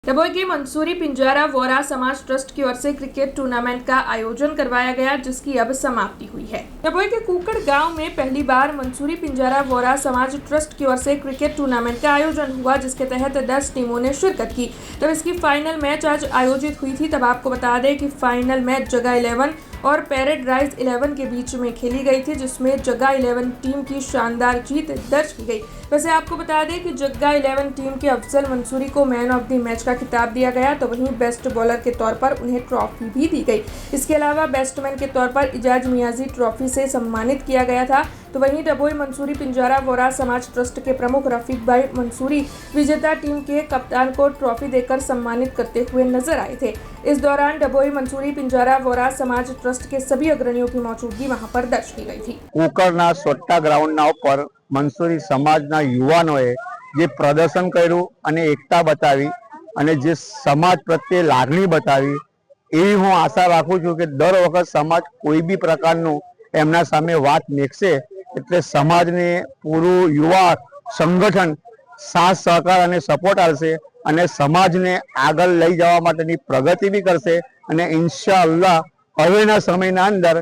डभोई के मंसूरी पिंजारा वोरा समाज ट्रस्ट की ओर से क्रिकेट टूर्नामेंट का आयोजन करवाया गया, जिसकी अब समाप्ति हुई है। डभोई के कुकड़ गांव में पहली बार मंसूरी पिंजारा वोरा समाज ट्रस्ट की ओर से क्रिकेट टूर्नामेंट का आयोजन हुआ, जिसके तहत 10 टीमों ने शिरकत की। तब इसकी फाइनल मैच आज आयोजित हुई थी। तब आपको बता दें कि फाइनल मैच जगह 11 और पैराडाइज 11 के बीच में खेली गई थी, जिसमें जगह 11 टीम की शानदार जीत दर्ज की गई। वैसे आपको बता दें कि जगह 11 टीम के अफजल मंसूरी को मैन ऑफ द मैच का खिताब दिया गया, तो वहीं बेस्ट बॉलर के तौर पर उन्हें ट्रॉफी भी दी गई। इसके अलावा बैट्समैन के तौर पर इजाज मियाजी ट्रॉफी से सम्मानित किया गया था। तो वहीं डभोई मंसूरी पिंजारा वोरा समाज ट्रस्ट के प्रमुख रफीक भाई मंसूरी विजेता टीम के कप्तान को ट्रॉफी देकर सम्मानित करते हुए नजर आए थे। इस दौरान डभोई मंसूरी पिंजारा वोरा समाज ट्रस्ट के सभी अग्रणियों की मौजूदगी वहां पर दर्ज की गई थी। કુકરના સોટ્ટા ગ્રાઉન્ડના ઉપર મંસૂરી સમાજના યુવાનોએ જે પ્રદર્શન કર્યું અને એકતા બતાવી અને જે સમાજ પ્રત્યે લાગણી બતાવી, એવી હું આશા રાખું છું કે દર વખત સમાજ કોઈ બી પ્રકારનું એમના સામે વાત મેકશે એટલે સમાજને પૂરું યુવા સંગઠન સાથ સહકાર અને સપોર્ટ આપશે અને સમાજને આગળ લઈ જવા માટેની પ્રગતિ બી કરશે અને ઇન્શાઅલ્લાહ હવેના સમયના અંદર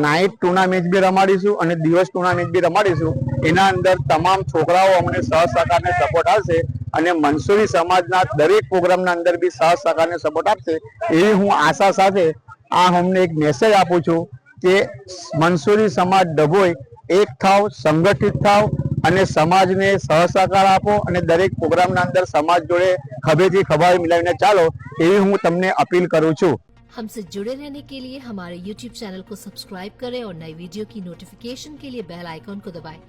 નાઇટ ટુર્નામેન્ટ બી રમાડીશું અને દિવસ ટુર્નામેન્ટ બી રમાડીશું। એના અંદર તમામ છોકરાઓ અમને સહસહકારને સપોર્ટ આપશે અને મંસૂરી સમાજના દરેક પ્રોગ્રામના અંદર બી સહસહકારને સપોર્ટ આપશે એવી હું આશા સાથે આ અમને એક મેસેજ આપું છું કે મંસૂરી સમાજ ડભોઈ એક થાવ, સંગઠિત થાવ અને સમાજને સહસહકાર આપો અને દરેક પ્રોગ્રામના અંદર સમાજ જોડે ખભેથી ખભા મિલાવીને ચાલો એવી હું તમને अपील करूँ છું। हमसे जुड़े रहने के लिए हमारे YouTube चैनल को सब्सक्राइब करें और नई वीडियो की नोटिफिकेशन के लिए बेल आइकॉन को दबाएं।